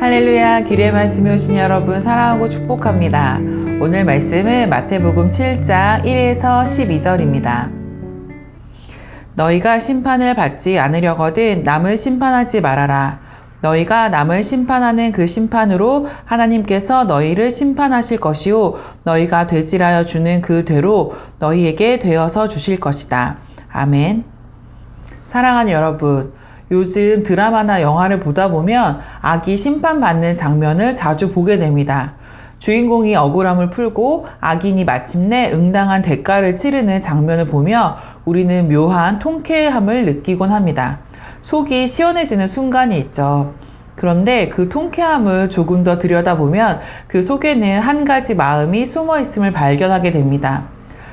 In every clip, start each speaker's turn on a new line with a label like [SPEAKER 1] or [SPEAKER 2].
[SPEAKER 1] 할렐루야, 길의 말씀에 오신 여러분 사랑하고 축복합니다. 오늘 말씀은 마태복음 7장 1에서 12절입니다. 너희가 심판을 받지 않으려거든 남을 심판하지 말아라. 너희가 남을 심판하는 그 심판으로 하나님께서 너희를 심판하실 것이요 너희가 되질하여 주는 그 되로 너희에게 되어서 주실 것이다. 아멘. 사랑하는 여러분, 요즘 드라마나 영화를 보다 보면 악이 심판받는 장면을 자주 보게 됩니다. 주인공이 억울함을 풀고 악인이 마침내 응당한 대가를 치르는 장면을 보며 우리는 묘한 통쾌함을 느끼곤 합니다. 속이 시원해지는 순간이 있죠. 그런데 그 통쾌함을 조금 더 들여다보면 그 속에는 한 가지 마음이 숨어 있음을 발견하게 됩니다.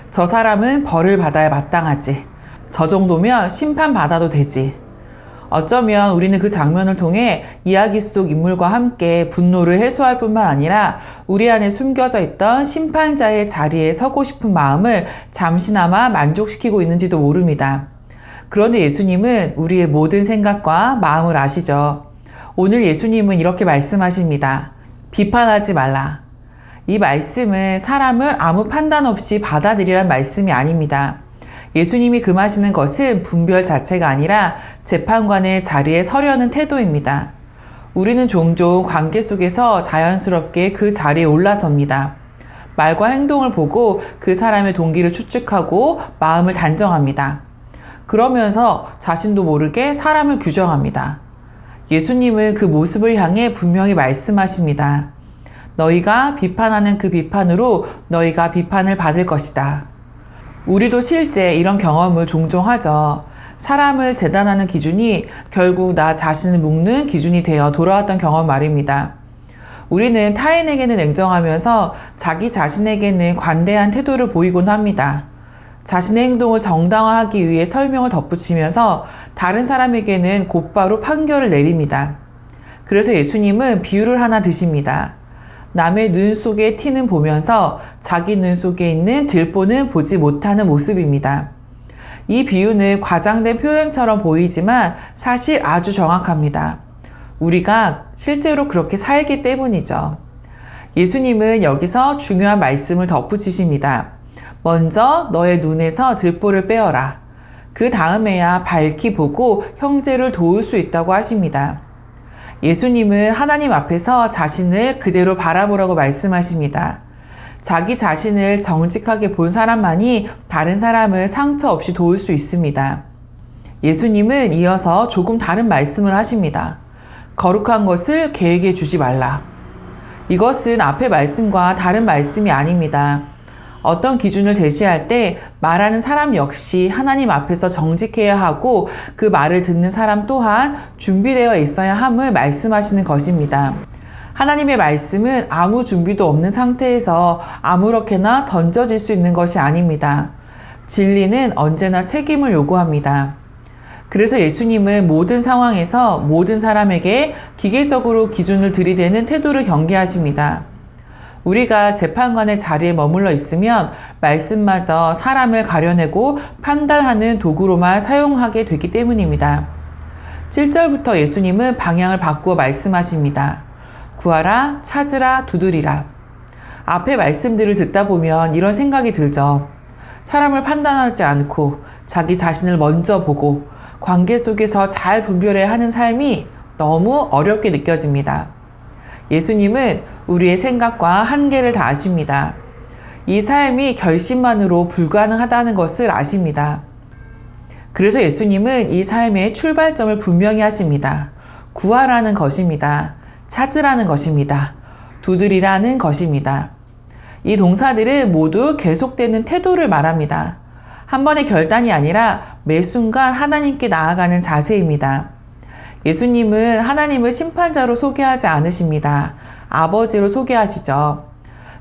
[SPEAKER 1] 저 사람은 벌을 받아야 마땅하지. 저 정도면 심판받아도 되지. 어쩌면 우리는 그 장면을 통해 이야기 속 인물과 함께 분노를 해소할 뿐만 아니라 우리 안에 숨겨져 있던 심판자의 자리에 서고 싶은 마음을 잠시나마 만족시키고 있는지도 모릅니다. 그런데 예수님은 우리의 모든 생각과 마음을 아시죠. 오늘 예수님은 이렇게 말씀하십니다. 비판하지 말라. 이 말씀은 사람을 아무 판단 없이 받아들이란 말씀이 아닙니다. 예수님이 금하시는 것은 분별 자체가 아니라 재판관의 자리에 서려는 태도입니다. 우리는 종종 관계 속에서 자연스럽게 그 자리에 올라섭니다. 말과 행동을 보고 그 사람의 동기를 추측하고 마음을 단정합니다. 그러면서 자신도 모르게 사람을 규정합니다. 예수님은 그 모습을 향해 분명히 말씀하십니다. 너희가 비판하는 그 비판으로 너희가 비판을 받을 것이다. 우리도 실제 이런 경험을 종종 하죠. 사람을 재단하는 기준이 결국 나 자신을 묶는 기준이 되어 돌아왔던 경험 말입니다. 우리는 타인에게는 냉정하면서 자기 자신에게는 관대한 태도를 보이곤 합니다. 자신의 행동을 정당화하기 위해 설명을 덧붙이면서 다른 사람에게는 곧바로 판결을 내립니다. 그래서 예수님은 비유를 하나 드십니다. 남의 눈 속에 티는 보면서 자기 눈 속에 있는 들보는 보지 못하는 모습입니다. 이 비유는 과장된 표현처럼 보이지만 사실 아주 정확합니다. 우리가 실제로 그렇게 살기 때문이죠. 예수님은 여기서 중요한 말씀을 덧붙이십니다. 먼저 너의 눈에서 들보를 빼어라. 그 다음에야 밝히 보고 형제를 도울 수 있다고 하십니다. 예수님은 하나님 앞에서 자신을 그대로 바라보라고 말씀하십니다. 자기 자신을 정직하게 본 사람만이 다른 사람을 상처 없이 도울 수 있습니다. 예수님은 이어서 조금 다른 말씀을 하십니다. 거룩한 것을 계에게 주지 말라. 이것은 앞의 말씀과 다른 말씀이 아닙니다. 어떤 기준을 제시할 때 말하는 사람 역시 하나님 앞에서 정직해야 하고 그 말을 듣는 사람 또한 준비되어 있어야 함을 말씀하시는 것입니다. 하나님의 말씀은 아무 준비도 없는 상태에서 아무렇게나 던져질 수 있는 것이 아닙니다. 진리는 언제나 책임을 요구합니다. 그래서 예수님은 모든 상황에서 모든 사람에게 기계적으로 기준을 들이대는 태도를 경계하십니다. 우리가 재판관의 자리에 머물러 있으면 말씀마저 사람을 가려내고 판단하는 도구로만 사용하게 되기 때문입니다. 7절부터 예수님은 방향을 바꾸어 말씀하십니다. 구하라, 찾으라, 두드리라. 앞의 말씀들을 듣다 보면 이런 생각이 들죠. 사람을 판단하지 않고 자기 자신을 먼저 보고 관계 속에서 잘 분별해야 하는 삶이 너무 어렵게 느껴집니다. 예수님은 우리의 생각과 한계를 다 아십니다. 이 삶이 결심만으로 불가능하다는 것을 아십니다. 그래서 예수님은 이 삶의 출발점을 분명히 하십니다. 구하라는 것입니다. 찾으라는 것입니다. 두드리라는 것입니다. 이 동사들은 모두 계속되는 태도를 말합니다. 한 번의 결단이 아니라 매 순간 하나님께 나아가는 자세입니다. 예수님은 하나님을 심판자로 소개하지 않으십니다. 아버지로 소개하시죠.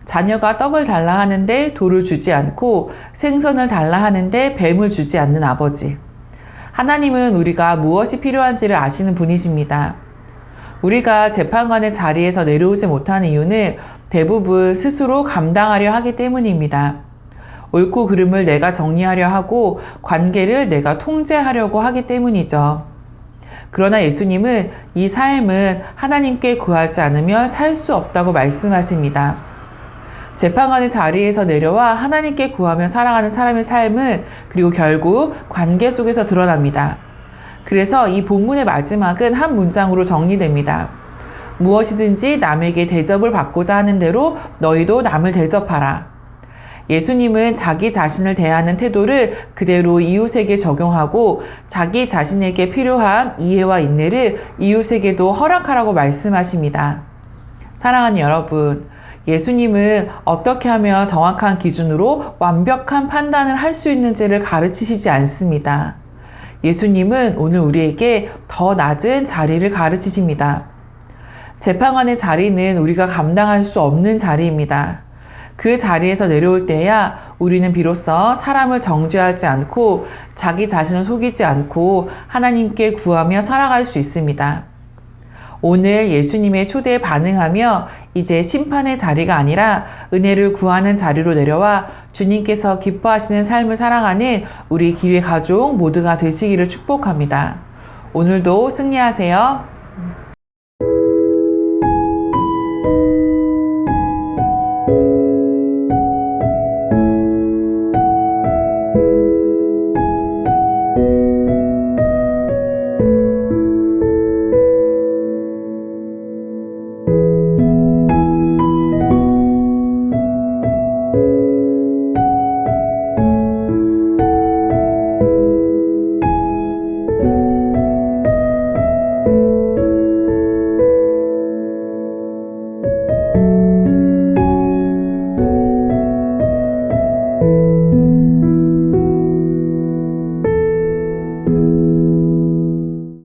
[SPEAKER 1] 자녀가 떡을 달라 하는데 돌을 주지 않고 생선을 달라 하는데 뱀을 주지 않는 아버지. 하나님은 우리가 무엇이 필요한지를 아시는 분이십니다. 우리가 재판관의 자리에서 내려오지 못하는 이유는 대부분 스스로 감당하려 하기 때문입니다. 옳고 그름을 내가 정리하려 하고 관계를 내가 통제하려고 하기 때문이죠. 그러나 예수님은 이 삶은 하나님께 구하지 않으면 살 수 없다고 말씀하십니다. 재판관의 자리에서 내려와 하나님께 구하며 살아가는 사람의 삶은 그리고 결국 관계 속에서 드러납니다. 그래서 이 본문의 마지막은 한 문장으로 정리됩니다. 무엇이든지 남에게 대접을 받고자 하는 대로 너희도 남을 대접하라. 예수님은 자기 자신을 대하는 태도를 그대로 이웃에게 적용하고 자기 자신에게 필요한 이해와 인내를 이웃에게도 허락하라고 말씀하십니다. 사랑하는 여러분, 예수님은 어떻게 하면 정확한 기준으로 완벽한 판단을 할 수 있는지를 가르치시지 않습니다. 예수님은 오늘 우리에게 더 낮은 자리를 가르치십니다. 재판관의 자리는 우리가 감당할 수 없는 자리입니다. 그 자리에서 내려올 때야 우리는 비로소 사람을 정죄하지 않고 자기 자신을 속이지 않고 하나님께 구하며 살아갈 수 있습니다. 오늘 예수님의 초대에 반응하며 이제 심판의 자리가 아니라 은혜를 구하는 자리로 내려와 주님께서 기뻐하시는 삶을 살아가는 우리 기회 가족 모두가 되시기를 축복합니다. 오늘도 승리하세요.